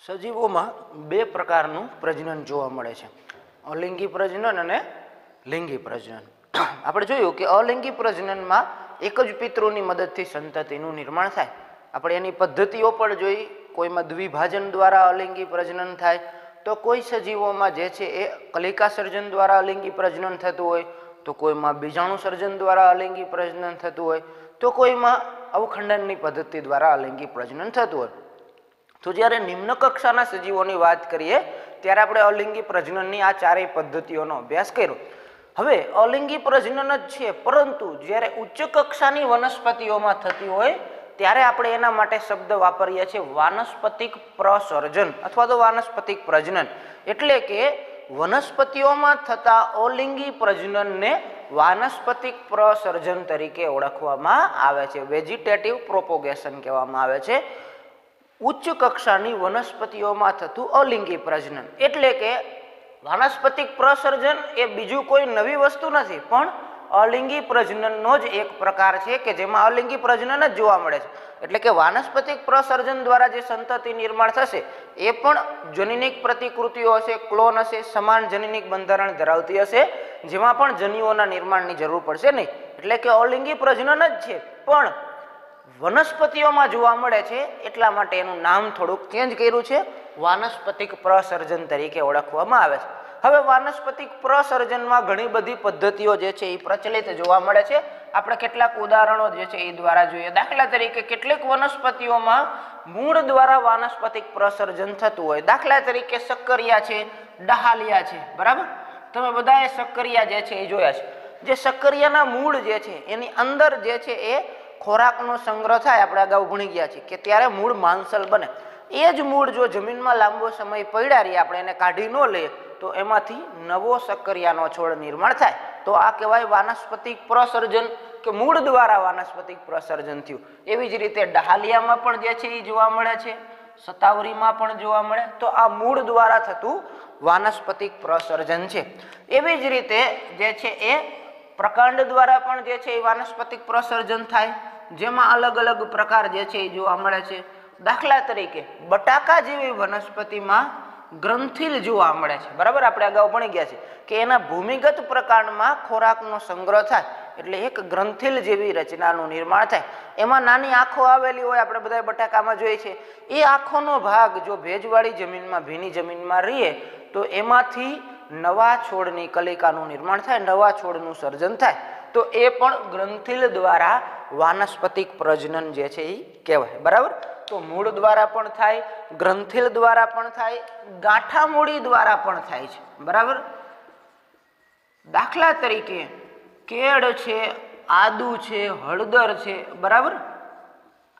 સજીવોમાં બે પ્રકારનું પ્રજનન જોવા મળે છે, અલિંગી પ્રજનન અને લિંગી પ્રજનન. આપણે જોયું કે અલિંગી પ્રજનનમાં એક જ પિતૃની મદદથી સંતતિનું નિર્માણ થાય. આપણે એની પદ્ધતિઓ પણ જોઈ. કોઈમાં દ્વિભાજન દ્વારા અલિંગી પ્રજનન થાય, તો કોઈ સજીવોમાં જે છે એ કલિકા સર્જન દ્વારા અલિંગી પ્રજનન થતું હોય, તો કોઈમાં બીજાણુ સર્જન દ્વારા અલિંગી પ્રજનન થતું હોય, તો કોઈમાં અવખંડનની પદ્ધતિ દ્વારા અલિંગી પ્રજનન થતું હોય. તો જ્યારે નિમ્ન કક્ષાના સજીવોની વાત કરીએ ત્યારે આપણે અલિંગી પ્રજનનની આ ચારેય પદ્ધતિઓનો અભ્યાસ કર્યો. હવે અલિંગી પ્રજનન જ છે, પરંતુ જ્યારે ઉચ્ચ કક્ષાની વનસ્પતિઓમાં થતી હોય ત્યારે આપણે એના માટે શબ્દ વાપરીએ છીએ વાનસ્પતિક પ્રસર્જન અથવા તો વાનસ્પતિક પ્રજનન. એટલે કે વનસ્પતિઓમાં થતા અલિંગી પ્રજનનને વાનસ્પતિક પ્રસર્જન તરીકે ઓળખવામાં આવે છે. વેજીટેટિવ પ્રોપોગેશન કહેવામાં આવે છે ઉચ્ચ કક્ષાની વનસ્પતિઓમાં થતું અલિંગી પ્રજનન. એટલે કે વાનસ્પતિક પ્રસર્જન એ બીજું કોઈ નવી વસ્તુ નથી, પણ અલિંગી પ્રજનનનો જ એક પ્રકાર છે કે જેમાં અલિંગી પ્રજનન જ જોવા મળે છે. એટલે કે વાનસ્પતિક પ્રસર્જન દ્વારા જે સંતતિ નિર્માણ થશે એ પણ જનીનિક પ્રતિકૃતિઓ હશે, ક્લોન હશે, સમાન જનીનિક બંધારણ ધરાવતી હશે, જેમાં પણ જન્યુઓના નિર્માણની જરૂર પડશે નહીં. એટલે કે અલિંગી પ્રજનન જ છે, પણ વનસ્પતિઓમાં જોવા મળે છે, એટલા માટે એનું નામ થોડુંક ચેન્જ કર્યું છે, વાનસ્પતિક પ્રસર્જન તરીકે ઓળખવામાં આવે છે. હવે વાનસ્પતિક પ્રસર્જનમાં ઘણી બધી પદ્ધતિઓ જે છે એ પ્રચલિત જોવા મળે છે. આપણે કેટલાક ઉદાહરણો જે છે એ દ્વારા જોઈએ. દાખલા તરીકે કેટલીક વનસ્પતિઓમાં મૂળ દ્વારા વાનસ્પતિક પ્રસર્જન થતું હોય. દાખલા તરીકે શક્કરિયા છે, ડહાલિયા છે, બરાબર. તમે બધાએ શક્કરિયા જે છે એ જોયા છે. જે શક્કરિયાના મૂળ જે છે એની અંદર જે છે એ ખોરાકનો સંગ્રહ થાય. આપણે અગાઉ ભણી ગયા છીએ કે ત્યારે મૂળ માંસલ બને. એ જ મૂળ જો જમીનમાં લાંબો સમય પડ્યા રહીએ, આપણે એને કાઢી ન લઈએ, તો એમાંથી નવો શક્કરિયાનો છોડ નિર્માણ થાય. તો આ કહેવાય વાનસ્પતિક પ્રસર્જન, કે મૂળ દ્વારા વાનસ્પતિક પ્રસર્જન થયું. એવી જ રીતે ડહાલિયામાં પણ જે છે એ જોવા મળે છે, શતાવરીમાં પણ જોવા મળે. તો આ મૂળ દ્વારા થતું વાનસ્પતિક પ્રસર્જન છે. એવી જ રીતે જે છે એ પ્રકાંડ દ્વારા પણ જે છે એ વાનસ્પતિક પ્રસર્જન થાય, જેમાં અલગ અલગ પ્રકાર જે છે એ જોવા મળે છે. દાખલા તરીકે બટાકા જેવી વનસ્પતિમાં ગ્રંથિલ જોવા મળે છે, બરાબર. આપણે અગાઉ ભણી ગયા છે કે એના ભૂમિગત પ્રકાંડમાં ખોરાકનો સંગ્રહ થાય, એટલે એક ગ્રંથિલ જેવી રચનાનું નિર્માણ થાય. એમાં નાની આંખો આવેલી હોય, આપણે બધા બટાકામાં જોઈએ છે. એ આંખોનો ભાગ જો ભેજવાળી જમીનમાં, ભીની જમીનમાં રહીએ, તો એમાંથી નવા છોડની કલિકાનું નિર્માણ થાય, નવા છોડનું સર્જન થાય. તો એ પણ ગ્રંથિલ દ્વારા વાનસ્પતિક પ્રજનન જે છે એ કહેવાય, બરાબર. તો મૂળ દ્વારા પણ થાય, ગ્રંથિલ દ્વારા પણ થાય, ગાંઠામૂળી દ્વારા પણ થાય છે, બરાબર. દાખલા તરીકે કેળ છે, આદુ છે, હળદર છે, બરાબર.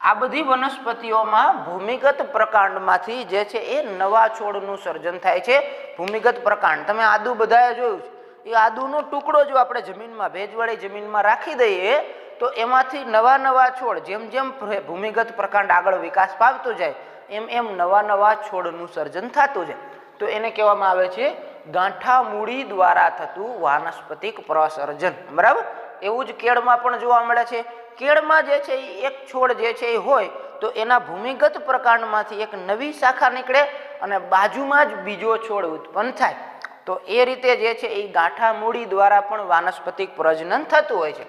આ બધી વનસ્પતિઓમાં ભૂમિગત પ્રકાંડમાંથી જે છે એ નવા છોડનું સર્જન થાય છે. ભૂમિગત પ્રકાંડ તમે આદુ બધાએ જોયું છે. એ આદુનો ટુકડો જો આપણે જમીનમાં, ભેજવાળી જમીનમાં રાખી દઈએ, તો એમાંથી નવા નવા છોડ, જેમ જેમ ભૂમિગત પ્રકાંડ આગળ વિકાસ પામતું જાય, એમ એમ નવા નવા છોડનું સર્જન થતું જાય. તો એને કહેવામાં આવે છે ગાંઠામૂળી દ્વારા થતું વાનસ્પતિક પ્રસર્જન, બરાબર. એવું જ કેળમાં પણ જોવા મળે છે. કેળમાં જે છે એ એક છોડ જે છે એ હોય, તો એના ભૂમિગત પ્રકાંડમાંથી એક નવી શાખા નીકળે અને બાજુમાં જ બીજો છોડ ઉત્પન્ન થાય. તો એ રીતે જે છે એ ગાંઠામૂળી દ્વારા પણ વાનસ્પતિક પ્રજનન થતું હોય છે.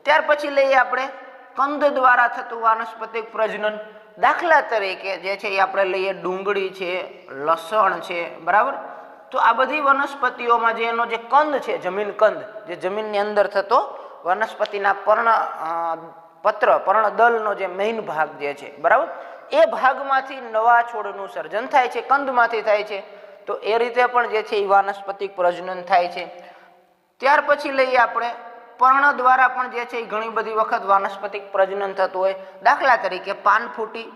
ત્યાર પછી લઈએ આપણે કંદ દ્વારા થતું વાનસ્પતિક પ્રજનન. દાખલા તરીકે જે છે એ આપણે લઈએ ડુંગળી છે, લસણ છે, બરાબર. તો આ બધી વનસ્પતિઓમાં જે એનો જે કંદ છે, જમીન કંદ, જે જમીનની અંદર થતો વનસ્પતિના પર્ણદળનો જે મેઇન ભાગ જે છે, બરાબર, એ ભાગમાંથી નવા છોડનું સર્જન થાય છે, કંદમાંથી થાય છે. તો એ રીતે પણ જે છે એ વાનસ્પતિક પ્રજનન થાય છે. ત્યાર પછી લઈએ આપણે પર્ણ દ્વારા પણ જે છે એ ઘણી બધી વખત વાનસ્પતિક પ્રજનન થતું હોય. દાખલા તરીકે પાનફૂટી,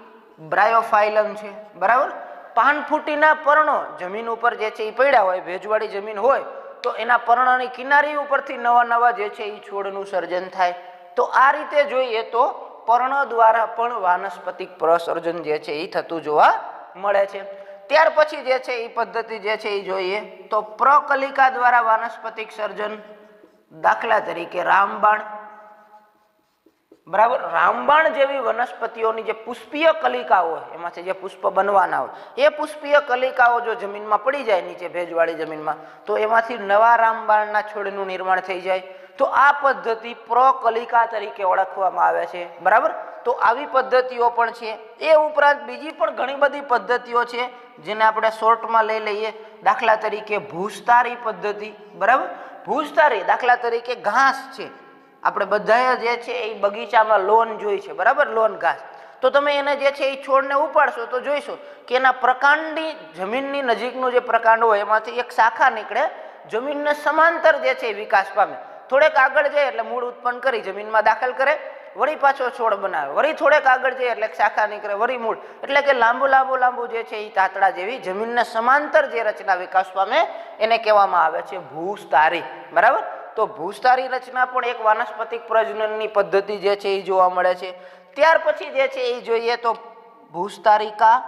બ્રાયોફાઇલમ છે, બરાબર. પાનફૂટીના પર્ણો જમીન ઉપર જે છે એ પડ્યા હોય, ભેજવાળી જમીન હોય, તો એના પર્ણની કિનારી ઉપરથી નવા નવા જે છે એ છોડનું સર્જન થાય. તો આ રીતે જોઈએ તો પર્ણ દ્વારા પણ વાનસ્પતિક પ્રસર્જન જે છે એ થતું જોવા મળે છે. ત્યાર પછી જે છે એ પદ્ધતિ જે છે એ જોઈએ તો પ્રકલિકા દ્વારા વાનસ્પતિક સર્જન. દાખલા તરીકે રામબાણ, બરાબર. રામબાણ જેવી વનસ્પતિઓની જે પુષ્પીય કલિકાઓ હોય એમાંથી જે પુષ્પ બનવાના હોય એ પુષ્પીય કલિકાઓ જો જમીનમાં પડી જાય નીચે ભેજવાળી જમીનમાં તો એમાંથી નવા રામબાણના છોડનું નિર્માણ થઈ જાય. તો આ પદ્ધતિ પ્રકલિકા તરીકે ઓળખવામાં આવે છે. બરાબર. તો આવી પદ્ધતિઓ પણ છે. એ ઉપરાંત બીજી પણ ઘણી બધી પદ્ધતિઓ છે જેને આપણે શોર્ટમાં લઈ લઈએ. દાખલા તરીકે ભૂસ્તારી પદ્ધતિ. બરાબર. ભૂસ્તારી દાખલા તરીકે ઘાસ છે. આપણે બધાએ જે છે એ બગીચામાં લોન જોઈ છે. બરાબર. લોન ઘાસ. તો તમે એને જે છે એ છોડને ઉપાડશો તો જોઈશો કે એના પ્રકાંડની જમીનની નજીકનો જે પ્રકાંડ હોય એમાંથી એક શાખા નીકળે જમીનને સમાંતર જે છે એ વિકાસ પામે. થોડેક આગળ જાય એટલે મૂળ ઉત્પન્ન કરી જમીનમાં દાખલ કરે, વળી પાછો છોડ બનાવે, વળી થોડેક આગળ જાય એટલે શાખા નીકળે, વળી મૂળ, એટલે કે લાંબુ જે છે એ તાતડા જેવી જમીનને સમાંતર જે રચના વિકાસ પામે એને કહેવામાં આવે છે ભૂસ્તારી. બરાબર. તો ભૂસ્તારી રચના પણ એક વાનસ્પતિક પ્રજનનની પદ્ધતિ જે છે એ જોવા મળે છે. ત્યાર પછી જે છે એ જોઈએ તો ભૂસ્તારિકા.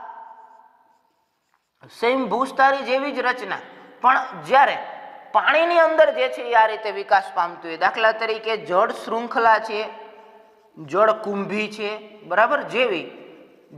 સેમ ભૂસ્તારી જેવી જ રચના પણ જ્યારે પાણીની અંદર જે છે એ આ રીતે વિકાસ પામતું હોય. દાખલા તરીકે જળ શૃંખલા છે, જળ કુંભી છે. બરાબર. જેવી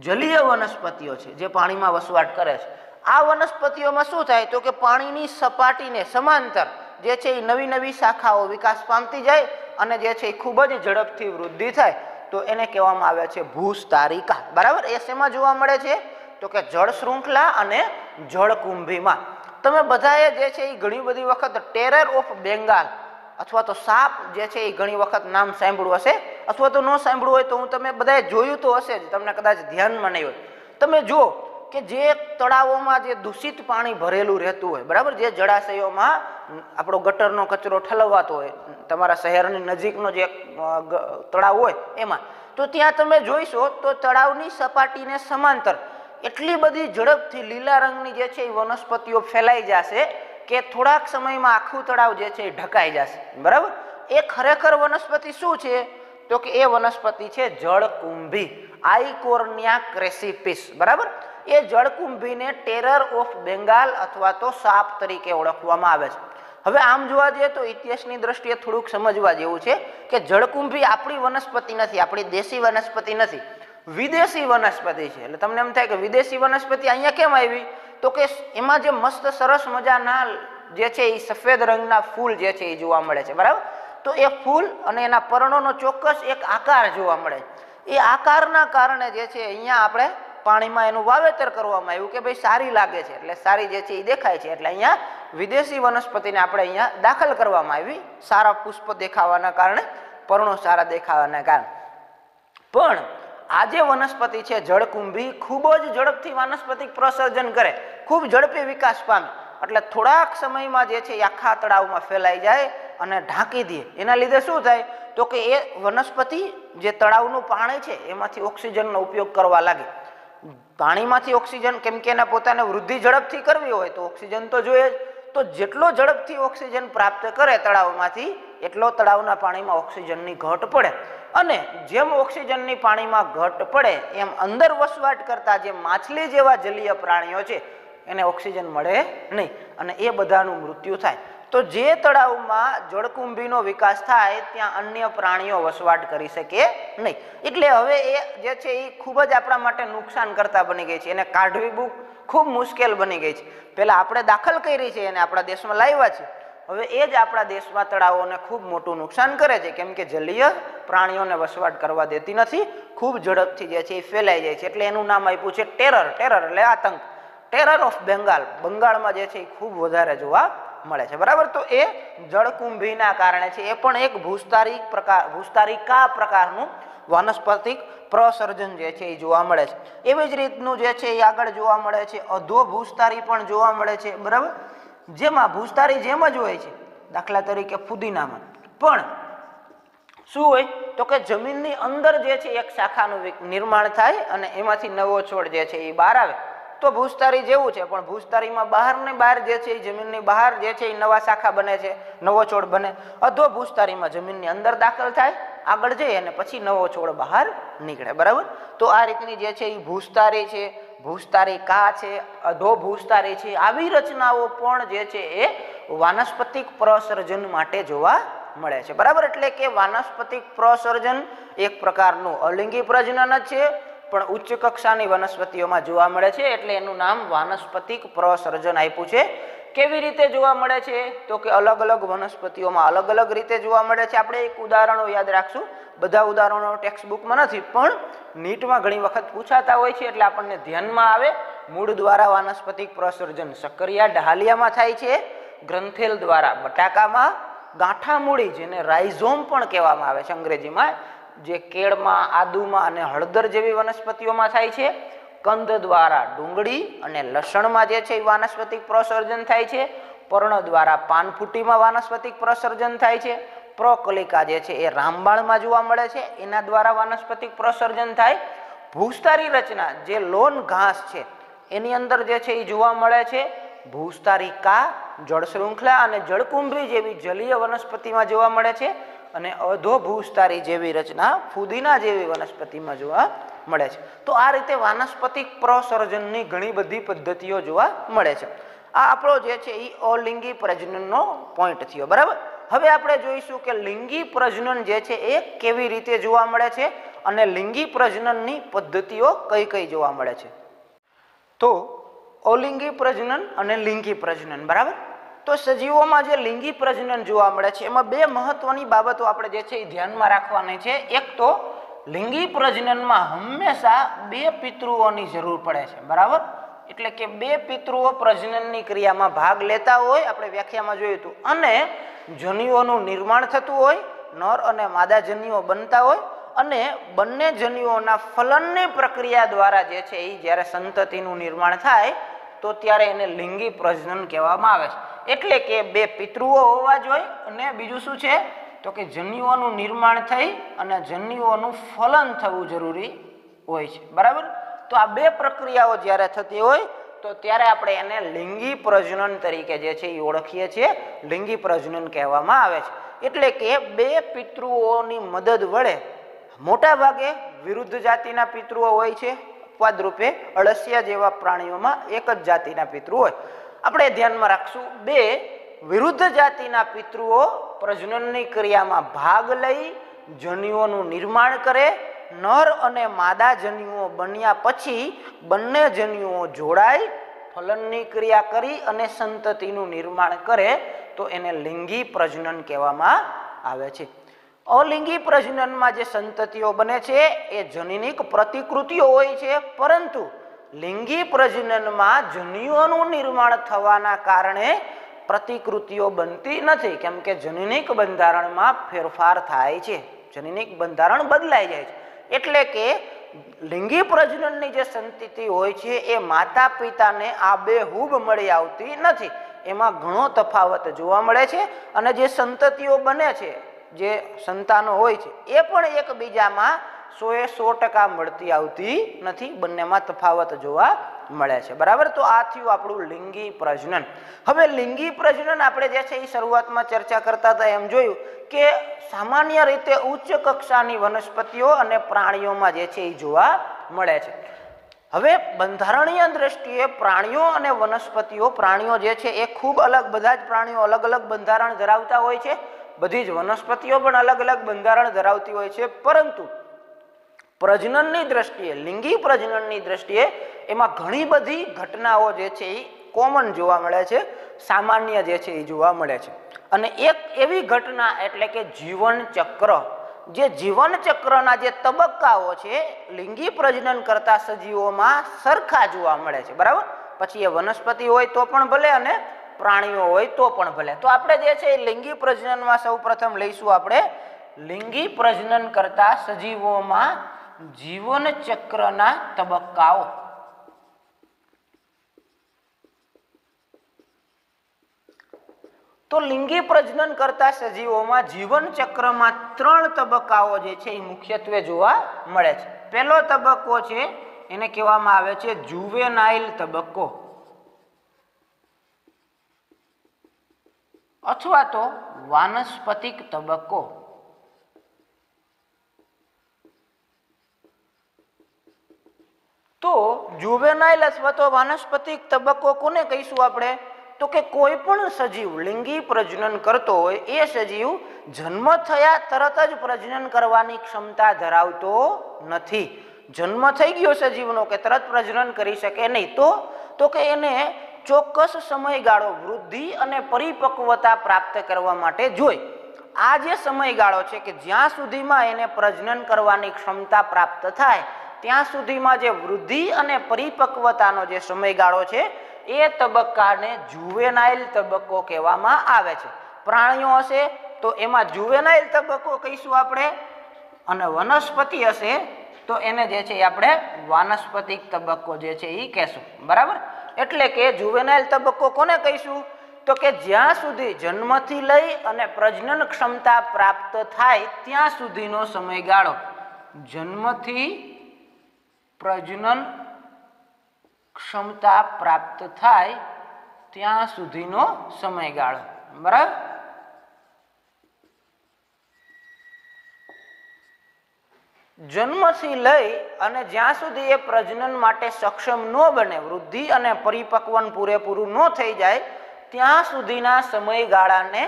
જલીય વનસ્પતિઓ છે જે પાણીમાં વસવાટ કરે છે. આ વનસ્પતિઓમાં શું થાય તો કે પાણીની સપાટીને સમાંતર જે છે એ નવી નવી શાખાઓ વિકાસ પામતી જાય અને જે છે એ ખૂબ જ ઝડપથી વૃદ્ધિ થાય તો એને કહેવામાં આવે છે ભૂસ્તારિકા. બરાબર. એ શેમાં જોવા મળે છે તો કે જળ શૃંખલા અને જળ કુંભીમાં. તમે બધાએ જે છે એ ઘણી બધી વખત ટેરર ઓફ બેંગાલ અથવા તો સાપ જે છે એ ઘણી વખત નામ સાંભળ્યું હશે અથવા તો ન સાંભળ્યું હોય તો હું તમે બધાએ જોયું તો હશે જ, તમને કદાચ ધ્યાનમાં નહીં હોય. તમે જુઓ કે જે તળાવોમાં જે દૂષિત પાણી ભરેલું રહેતું હોય, બરાબર, જે જળાશયોમાં આપણો ગટરનો કચરો ઠલવાતો હોય, તમારા શહેરની નજીકનો જે તળાવ હોય એમાં, તો ત્યાં તમે જોઈશો તો તળાવની સપાટીને સમાંતર એટલી બધી ઝડપથી લીલા રંગની જે છે એ વનસ્પતિઓ ફેલાઈ જશે કે થોડાક સમયમાં આખું તળાવ જે છે એ ઢકાઈ જશે. બરાબર. એ ખરેખર વનસ્પતિ શું છે તો કે એ વનસ્પતિ છે જળકુંભી, આઇકોર્નિયા ક્રેસિપિસ. બરાબર. એ જળકુંભીને ટેરર ઓફ બેંગાલ અથવા તો સાપ તરીકે ઓળખવામાં આવે છે. હવે આમ જોવા જઈએ તો ઇતિહાસની દ્રષ્ટિએ થોડુંક સમજવા જેવું છે કે જળકુંભી આપણી વનસ્પતિ નથી, આપણી દેશી વનસ્પતિ નથી, વિદેશી વનસ્પતિ છે. એટલે તમને એમ થાય કે વિદેશી વનસ્પતિ અહીંયા કેમ આવી તો કે એમાં જે મસ્ત સરસ મજાના જે છે એ સફેદ રંગના ફૂલ જે છે એ જોવા મળે છે. બરાબર. તો એ ફૂલ અને એના પર્ણોનો ચોક્કસ એક આકાર જોવા મળે. એ આકારના કારણે જે છે અહીંયા આપણે પાણીમાં એનું વાવેતર કરવામાં આવ્યું કે ભાઈ સારી લાગે છે એટલે સારી જે છે એ દેખાય છે એટલે અહીંયા વિદેશી વનસ્પતિને આપણે અહીંયા દાખલ કરવામાં આવી સારા પુષ્પ દેખાવાના કારણે, પર્ણો સારા દેખાવાના કારણે. પણ આ જે વનસ્પતિ છે જળકુંભી ખૂબ જ ઝડપથી વાનસ્પતિક પ્રસર્જન કરે, ખૂબ ઝડપી વિકાસ પામે એટલે થોડાક સમયમાં જે છે એ આખા તળાવમાં ફેલાઈ જાય અને ઢાંકી દે. એના લીધે શું થાય તો કે એ વનસ્પતિ જે તળાવનું પાણી છે એમાંથી ઓક્સિજનનો ઉપયોગ કરવા લાગે. પાણીમાંથી ઓક્સિજન, કેમ કે એને પોતાને વૃદ્ધિ ઝડપથી કરવી હોય તો ઓક્સિજન તો જોઈએ જ. તો જેટલો ઝડપથી ઓક્સિજન પ્રાપ્ત કરે તળાવમાંથી એટલો તળાવના પાણીમાં ઓક્સિજનની ઘટ પડે અને જેમ ઓક્સિજનની પાણીમાં ઘટ પડે એમ અંદર વસવાટ કરતા જે માછલી જેવા જલીય પ્રાણીઓ છે એને ઓક્સિજન મળે નહીં અને એ બધાનું મૃત્યુ થાય. તો જે તળાવમાં જળકુંભીનો વિકાસ થાય ત્યાં અન્ય પ્રાણીઓ વસવાટ કરી શકે નહીં. એટલે હવે એ જે છે એ ખૂબ જ આપણા માટે નુકસાન કરતા બની ગઈ છે. એને કાઢવી બહુ ખૂબ મુશ્કેલ બની ગઈ છે. પહેલા આપણે દાખલ કરી છે અને આપણા દેશમાં લાવ્યા છે. હવે એ જ આપણા દેશમાં તળાવોને ખૂબ મોટું નુકસાન કરે છે કેમ કે જલીય પ્રાણીઓને વસવાટ કરવા દેતી નથી, ખૂબ ઝડપથી જે છે એ ફેલાઈ જાય છે. એટલે એનું નામ આપ્યું છે ટેરર. ટેરર એટલે આતંક. Terror of Bengal. બંગાળમાં જે છે એ ખૂબ વધારે જોવા મળે છે. બરાબર. તો એ જળકુંભીના કારણે છે. એ પણ એક ભૂસ્તારિકા પ્રકારનું વાનસ્પતિક પ્રસર્જન જે છે એ જોવા મળે છે. એવી જ રીતનું જે છે એ આગળ જોવા મળે છે અધો ભૂસ્તારી પણ જોવા મળે છે. બરાબર. જેમાં ભૂસ્તારી જેમ જ હોય છે દાખલા તરીકે ફુદીનામાં, પણ શું હોય તો કે જમીનની અંદર જે છે એક શાખાનું નિર્માણ થાય અને એમાંથી નવો છોડ જે છે એ બહાર આવે તો ભૂસ્તારી જેવું છે. પણ ભૂસ્તારીમાં બહાર જે છે એ જમીનની બહાર જે છે એ નવા શાખા બને છે, નવો છોડ બને. અધો ભૂસ્તારીમાં જમીનની અંદર દાખલ થાય, આગળ જઈ અને પછી નવો છોડ બહાર નીકળે. બરાબર. તો આ રીતની જે છે એ ભૂસ્તારી છે, ભૂસ્તારિકા છે, અધો ભૂસ્તારી છે. આવી રચનાઓ પણ જે છે એ વાનસ્પતિક પ્રસર્જન માટે જોવા મળે છે. બરાબર. એટલે કે વાનસ્પતિક પ્રસર્જન એક પ્રકારનું અલિંગી પ્રજનન જ છે, પણ ઉચ્ચ કક્ષાની વનસ્પતિઓમાં જોવા મળે છે, એટલે એનું નામ વાનસ્પતિક પ્રસર્જન આપ્યું છે. કેવી રીતે જોવા મળે છે? તો કે અલગ અલગ વનસ્પતિઓમાં અલગ અલગ રીતે જોવા મળે છે. આપણે એક ઉદાહરણો યાદ રાખશું, બધા ઉદાહરણો ટેક્સ્ટ બુકમાં નથી, પણ નીટમાં ઘણી વખત પૂછાતા હોય છે, એટલે આપણને ધ્યાનમાં આવે. મૂળ દ્વારા વાનસ્પતિક પ્રસર્જન સક્કરિયા ડાલિયામાં થાય છે, ગ્રંથેલ દ્વારા બટાકામાં, ગાંઠા મૂળી જેને રાઇઝોમ પણ કહેવામાં આવે છે અંગ્રેજીમાં, જે કેળમાં, આદુમાં અને હળદર જેવી વનસ્પતિઓમાં થાય છે. કંદ દ્વારા ડુંગળી અને લસણમાં જે છે એ વાનસ્પતિક પ્રસર્જન થાય છે. પર્ણ દ્વારા પાનફૂટીમાં વાનસ્પતિક પ્રસર્જન થાય છે. પ્રકલિકા જે છે એ રામબાણમાં જોવા મળે છે, એના દ્વારા વાનસ્પતિક પ્રસર્જન થાય. ભૂસ્તારી રચના જે લોન ઘાસ છે એની અંદર જે છે એ જોવા મળે છે. ભૂસ્તારિકા જળ શૃંખલા અને જળકુંભી જેવી જલીય વનસ્પતિમાં જોવા મળે છે, અને અધો ભૂસ્તારી જેવી રચના ફુદીના જેવી વનસ્પતિમાં જોવા મળે છે. તો આ રીતે વાનસ્પતિક પ્રસર્જનની ઘણી બધી પદ્ધતિઓ જોવા મળે છે. આ આપણો જે છે એ અલિંગી પ્રજનનનો પોઈન્ટ થયો, બરાબર. હવે આપણે જોઈશું કે લિંગી પ્રજનન જે છે એ કેવી રીતે જોવા મળે છે અને લિંગી પ્રજનનની પદ્ધતિઓ કઈ કઈ જોવા મળે છે. તો અલિંગી પ્રજનન અને લિંગી પ્રજનન, બરાબર. તો સજીવોમાં જે લિંગી પ્રજનન જોવા મળે છે એમાં બે મહત્વની બાબતો આપણે જે છે એ ધ્યાનમાં રાખવાની છે. એક તો લિંગી પ્રજનનમાં હંમેશા બે પિતૃઓની જરૂર પડે છે, બરાબર. એટલે કે બે પિતૃઓ પ્રજનનની ક્રિયામાં ભાગ લેતા હોય, આપણે વ્યાખ્યામાં જોયું હતું, અને જન્યુઓનું નિર્માણ થતું હોય, નર અને માદા જન્યુઓ બનતા હોય, અને બંને જન્યુઓના ફલનની પ્રક્રિયા દ્વારા જે છે એ જ્યારે સંતતિનું નિર્માણ થાય તો ત્યારે એને લિંગી પ્રજનન કહેવામાં આવે છે. એટલે કે બે પિતૃઓ હોવા જોઈએ, અને બીજું શું છે તો કે જન્યુઓનું નિર્માણ થઈ અને જન્યુઓનું ફલન થવું જરૂરી હોય છે, બરાબર. તો આ બે પ્રક્રિયાઓ જ્યારે થતી હોય તો ત્યારે આપણે એને લિંગી પ્રજનન તરીકે જે છે એ ઓળખીએ છીએ, લિંગી પ્રજનન કહેવામાં આવે છે. એટલે કે બે પિતૃઓની મદદ વડે, મોટા ભાગે વિરુદ્ધ જાતિના પિતૃઓ હોય છે, અપવાદ રૂપે અળસિયા જેવા પ્રાણીઓમાં એક જ જાતિના પિતૃ હોય. આપણે ધ્યાનમાં રાખશું, બે વિરુદ્ધ જાતિના પિતૃઓ પ્રજનનની ક્રિયામાં ભાગ લઈ જન્યુઓનું નિર્માણ કરે. નર અને માદા જન્યુઓ બન્યા પછી બંને જન્યુઓ જોડાય, ફલનની ક્રિયા કરી અને સંતતિનું નિર્માણ કરે તો એને લિંગી પ્રજનન કહેવામાં આવે છે. અલિંગી પ્રજનનમાં જે સંતતિઓ બને છે એ જનીનિક પ્રતિકૃતિઓ હોય છે, પરંતુ લિંગી પ્રજનનમાં જન્યુઓનું નિર્માણ થવાના કારણે પ્રતિકૃતિઓ બનતી નથી, કેમ કે જનીનિક બંધારણમાં ફેરફાર થાય છે, જનીનિક બંધારણ બદલાઈ જાય છે. એટલે કે લિંગી પ્રજનનની જે સંતતિ હોય છે એ માતા પિતાને આબેહૂબ મળી આવતી નથી, એમાં ઘણો તફાવત જોવા મળે છે. અને જે સંતતિઓ બને છે, જે સંતાનો હોય છે, એ પણ એકબીજામાં 100% મળતી આવતી નથી, બંનેમાં તફાવત જોવા મળે છે, બરાબર. તો આ થયું આપણું લિંગી પ્રજનન. હવે લિંગી પ્રજનન આપણે જે છે એ શરૂઆતમાં ચર્ચા કરતા હતા એમ જોયું કે સામાન્ય રીતે ઉચ્ચ કક્ષાની વનસ્પતિઓ અને પ્રાણીઓમાં જે છે એ જોવા મળે છે. હવે બંધારણીય દ્રષ્ટિએ પ્રાણીઓ અને વનસ્પતિઓ, પ્રાણીઓ જે છે એ ખૂબ અલગ, બધા જ પ્રાણીઓ અલગ અલગ બંધારણ ધરાવતા હોય છે, બધી જ વનસ્પતિઓ પણ અલગ અલગ બંધારણ ધરાવતી હોય છે, પરંતુ પ્રજનનની દ્રષ્ટિએ, લિંગી પ્રજનનની દ્રષ્ટિએ એમાં ઘણી બધી ઘટનાઓ જે છે એ કોમન જોવા મળે છે, સામાન્ય જે છે એ જોવા મળે છે. અને એક એવી ઘટના એટલે કે જીવન ચક્ર, જે જીવન ચક્રના જે તબક્કાઓ છે લિંગી પ્રજનન કરતા સજીવોમાં સરખા જોવા મળે છે, બરાબર. પછી એ વનસ્પતિ હોય તો પણ ભલે અને પ્રાણીઓ હોય તો પણ ભલે. તો આપણે જે છે એ લિંગી પ્રજનનમાં સૌ પ્રથમ લઈશું આપણે લિંગી પ્રજનન કરતા સજીવોમાં જીવન ચક્રના તબક્કાઓ. તો લિંગી પ્રજનન કરતા સજીવોમાં જીવન ચક્રમાં 3 તબક્કાઓ જે છે એ મુખ્યત્વે જોવા મળે છે. પહેલો તબક્કો છે એને કહેવામાં આવે છે જુવેનાઇલ તબક્કો, અથવા તો વાનસ્પતિક તબક્કો. તો જુવેનાઇલ અથવા તો વાનસ્પતિક તબક્કો કોને કહીશું આપણે? તો તો કે કોઈ પણ સજીવ લિંગી પ્રજનન કરતો હોય એ સજીવ જન્મ થયા તરત જ પ્રજનન કરવાની ક્ષમતા ધરાવતો નથી. જન્મ થઈ ગયો સજીવનો કે તરત પ્રજનન કરી શકે નહીં. તો કે એને ચોક્કસ સમયગાળો વૃદ્ધિ અને પરિપક્વતા પ્રાપ્ત કરવા માટે જોઈ. આ જે સમયગાળો છે કે જ્યાં સુધીમાં એને પ્રજનન કરવાની ક્ષમતા પ્રાપ્ત થાય ત્યાં સુધીમાં જે વૃદ્ધિ અને પરિપક્વતાનો જે સમયગાળો છે એ તબક્કાને જુવેનાઇલ તબક્કો કહેવામાં આવે છે. પ્રાણીઓ હશે તો એમાં જુવેનાઇલ તબક્કો કહીશું આપણે, અને વનસ્પતિ હશે તો એને જે છે આપણે વાનસ્પતિક તબક્કો જે છે એ કહેશું. બરાબર, એટલે કે જુવેનાઇલ તબક્કો કોને કહીશું? તો કે જ્યાં સુધી જન્મથી લઈ અને પ્રજનન ક્ષમતા પ્રાપ્ત થાય ત્યાં સુધીનો સમયગાળો. જન્મથી પ્રજનન ક્ષમતા પ્રાપ્ત થાય ત્યાં સુધીનો સમયગાળો. બરાબર, જન્મથી લઈ અને જ્યાં સુધી એ પ્રજનન માટે સક્ષમ ન બને, વૃદ્ધિ અને પરિપક્વન પૂરેપૂરું ન થઈ જાય ત્યાં સુધીના સમયગાળાને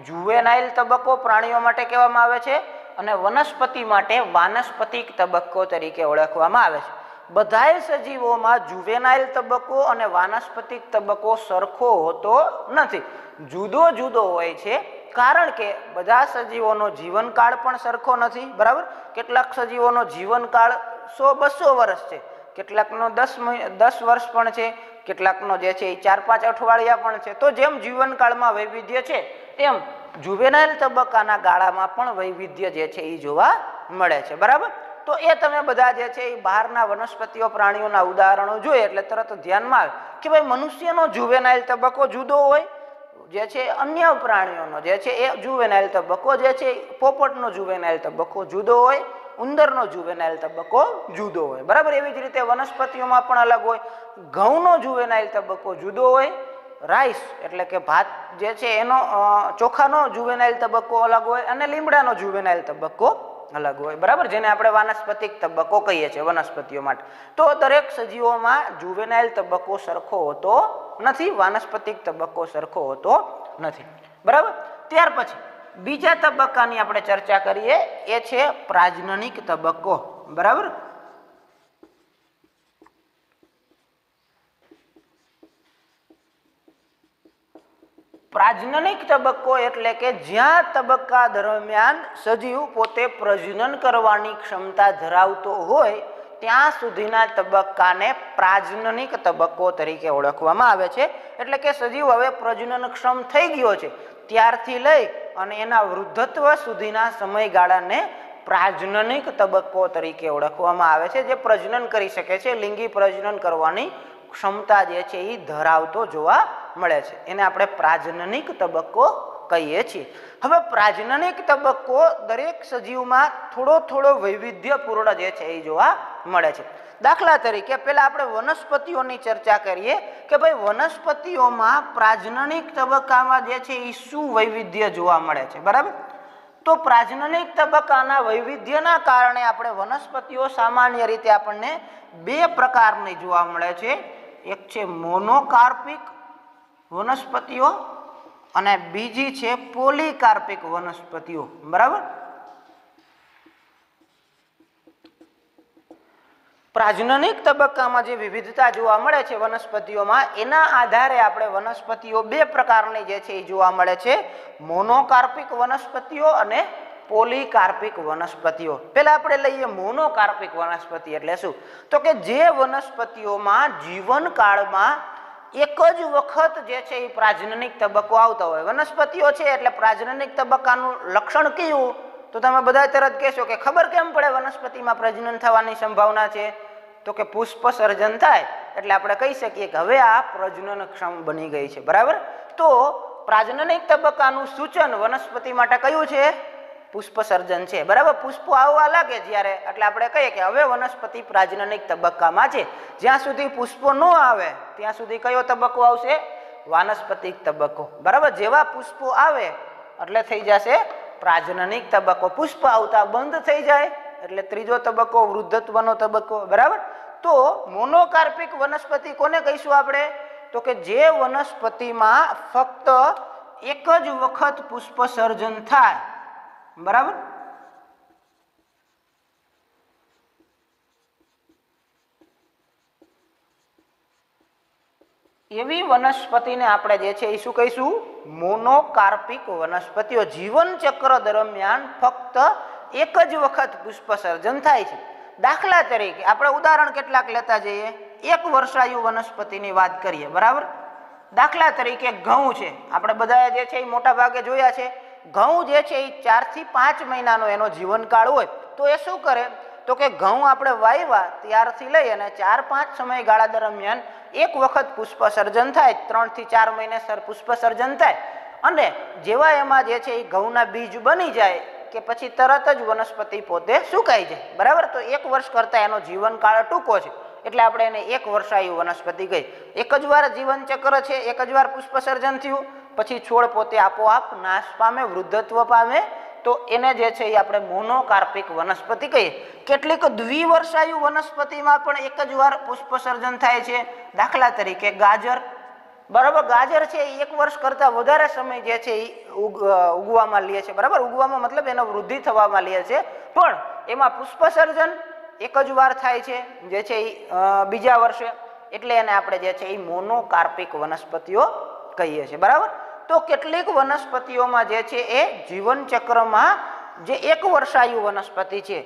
જુવેનાઇલ તબક્કો પ્રાણીઓ માટે કહેવામાં આવે છે, અને વનસ્પતિ માટે વાનસ્પતિક તબક્કો તરીકે ઓળખવામાં આવે છે. બધાય સજીવોમાં જુવેનાઇલ તબક્કો અને વાનસ્પતિક તબક્કો સરખો હોતો નથી, જુદો જુદો હોય છે. કારણ કે બધા સજીવોનો જીવનકાળ પણ સરખો નથી. બરાબર, કેટલાક સજીવોનો જીવનકાળ 100-200 વર્ષ છે, કેટલાકનો 10 વર્ષ પણ છે, કેટલાકનો જે છે એ 4-5 અઠવાડિયા પણ છે. તો જેમ જીવનકાળમાં વૈવિધ્ય છે તેમ જુવેનાઇલ તબક્કાના ગાળામાં પણ વૈવિધ્ય જે છે એ જોવા મળે છે. બરાબર, તો એ તમે બધા જે છે એ બહારના વનસ્પતિઓ પ્રાણીઓના ઉદાહરણો જોઈએ એટલે તરત ધ્યાનમાં આવે કે ભાઈ મનુષ્યનો જુવેનાઇલ તબક્કો જુદો હોય, જે છે અન્ય પ્રાણીઓનો જે છે એ જુવેનાઇલ તબક્કો જે છે પોપટનો જુવેનાઇલ તબક્કો જુદો હોય, ઉંદરનો જુવેનાઇલ તબક્કો જુદો હોય. બરાબર, એવી જ રીતે વનસ્પતિઓમાં પણ અલગ હોય. ઘઉંનો જુવેનાઇલ તબક્કો જુદો હોય, રાઈસ એટલે કે ભાત જે છે એનો ચોખાનો જુવેનાઇલ તબક્કો અલગ હોય, અને લીમડાનો જુવેનાઇલ તબક્કો અલગ હોય. બરાબર, જેને આપણે વાનસ્પતિક તબક્કો કહીએ છીએ વનસ્પતિઓ માટે. તો દરેક સજીવોમાં જુવેનાઇલ તબક્કો સરખો હોતો નથી, વાનસ્પતિક તબક્કો સરખો હોતો નથી. બરાબર, ત્યાર પછી બીજા તબક્કાની આપણે ચર્ચા કરીએ, એ છે પ્રાજનનિક તબક્કો. બરાબર, પ્રાજનનિક તબક્કો એટલે કે જ્યાં તબક્કા દરમિયાન સજીવ પોતે પ્રજનન કરવાની ક્ષમતા ધરાવતો હોય ત્યાં સુધીના તબક્કાને પ્રાજનનિક તબક્કો તરીકે ઓળખવામાં આવે છે. એટલે કે સજીવ હવે પ્રજનનક્ષમ થઈ ગયો છે ત્યારથી લઈ અને એના વૃદ્ધત્વ સુધીના સમયગાળાને પ્રાજનનિક તબક્કો તરીકે ઓળખવામાં આવે છે, જે પ્રજનન કરી શકે છે, લિંગી પ્રજનન કરવાની ક્ષમતા જે છે એ ધરાવતો જોવા મળે છે. એને આપણે પ્રાજનનિક તબક્કો કહીએ છીએ. હવે પ્રાજનનિક તબક્કો દરેક સજીવમાં થોડો વૈવિધ્યપૂર્ણ જે છે એ જોવા મળે છે. દાખલા તરીકે પહેલા આપણે વનસ્પતિઓની ચર્ચા કરીએ કે ભાઈ વનસ્પતિઓમાં પ્રાજનનિક તબક્કામાં જે છે એ શું વૈવિધ્ય જોવા મળે છે. બરાબર, તો પ્રાજનનિક તબક્કાના વૈવિધ્યના કારણે આપણે વનસ્પતિઓ સામાન્ય રીતે આપણને 2 પ્રકારની જોવા મળે છે. એક છે મોનોકાર્પિક વનસ્પતિઓ અને બીજી છે પોલીકાર્પિક વનસ્પતિઓ. બરાબર, પ્રાજનનિક તબક્કામાં જે વિવિધતા જોવા મળે છે વનસ્પતિઓમાં, એના આધારે આપણે વનસ્પતિઓ 2 પ્રકારની જે છે એ જોવા મળે છે, મોનોકાર્પિક વનસ્પતિઓ અને પોલીકાર્પિક વનસ્પતિઓ. પહેલા આપણે લઈએ મોનોકાર્પિક વનસ્પતિ એટલે શું? તો કે જે વનસ્પતિઓમાં જીવનકાળમાં એક જ વખત જે છે એ પ્રાજનનિક તબક્કો આવતો હોય. વનસ્પતિઓ છે એટલે પ્રાજનનિક તબક્કાનું લક્ષણ કયું? તો તમે બધા તરત કહેશો કે ખબર કેમ પડે વનસ્પતિમાં પ્રજનન થવાની સંભાવના છે? તો કે પુષ્પ સર્જન થાય એટલે આપણે કહી શકીએ કે હવે આ પ્રજનનક્ષમ બની ગઈ છે. બરાબર, તો પ્રાજનનિક તબક્કાનું સૂચન વનસ્પતિ માટે કયું છે? પુષ્પ સર્જન છે. બરાબર, પુષ્પો આવવા લાગે જ્યારે એટલે આપણે કહીએ કે હવે વનસ્પતિ પ્રાજનનિક તબક્કામાં છે. જ્યાં સુધી પુષ્પો ન આવે ત્યાં સુધી કયો તબક્કો આવશે? વાનસ્પતિક તબક્કો. બરાબર, જેવા પુષ્પો આવે એટલે થઈ જશે પ્રાજનનિક તબક્કો. પુષ્પ આવતા બંધ થઈ જાય એટલે ત્રીજો તબક્કો વૃદ્ધત્વનો તબક્કો. બરાબર, તો મોનોકાર્પિક વનસ્પતિ કોને કહીશું આપણે? તો કે જે વનસ્પતિમાં ફક્ત એક જ વખત પુષ્પ સર્જન થાય, બરાબર, એવી વનસ્પતિને આપણે જે છે એ શું કહીશું? મોનોકાર્પિક વનસ્પતિઓ. જીવન ચક્ર દરમિયાન ફક્ત એક જ વખત પુષ્પ સર્જન થાય છે. દાખલા તરીકે આપણે ઉદાહરણ કેટલાક લેતા જઈએ. એક વર્ષાયુ વનસ્પતિની વાત કરીએ, બરાબર. દાખલા તરીકે ઘઉં છે. આપણે બધા જે છે એ મોટા ભાગે જોયા છે. ઘઉં જે છે એ 4 થી 5 મહિનાનો એનો જીવનકાળ હોય. તો એ શું કરે? તો કે ઘઉં આપણે વાવ્યા ત્યારથી લઈ અને 4-5 સમયગાળા દરમિયાન એક વખત પુષ્પ સર્જન થાય, 3 થી 4 મહિને પુષ્પ સર્જન થાય, અને જેવા એમાં જે છે એ ઘઉંના બીજ બની જાય કે પછી તરત જ વનસ્પતિ પોતે સુકાઈ જાય, બરાબર. તો 1 વર્ષ કરતા એનો જીવનકાળ ટૂંકો છે, એટલે આપણે એને એક વર્ષાયુ વનસ્પતિ કહી. એક જ વાર જીવન ચક્ર છે, એક જ વાર પુષ્પ સર્જન થયું, પછી છોડ પોતે આપોઆપ નાશ પામે, વૃદ્ધત્વ પામે, તો એને જે છે એ આપણે મોનોકાર્પિક વનસ્પતિ કહીએ. કેટલીક દ્વિવર્ષાયુ વનસ્પતિમાં પણ એક જ વાર પુષ્પ સર્જન થાય છે. દાખલા તરીકે ગાજર, બરાબર. ગાજર છે એ 1 વર્ષ કરતા વધારે સમય જે છે એ ઉગવામાં લે છે, બરાબર. ઉગવામાં મતલબ એનો વૃદ્ધિ થવામાં લે છે, પણ એમાં પુષ્પ સર્જન એક જ વાર થાય છે, જે છે એ બીજા વર્ષે, એટલે એને આપણે જે છે એ મોનોકાર્પિક વનસ્પતિઓ કહીએ છીએ, બરાબર. તો કેટલીક વનસ્પતિઓમાં જે છે એ જીવન ચક્રમાં જે એક વર્ષાયુ વનસ્પતિ છે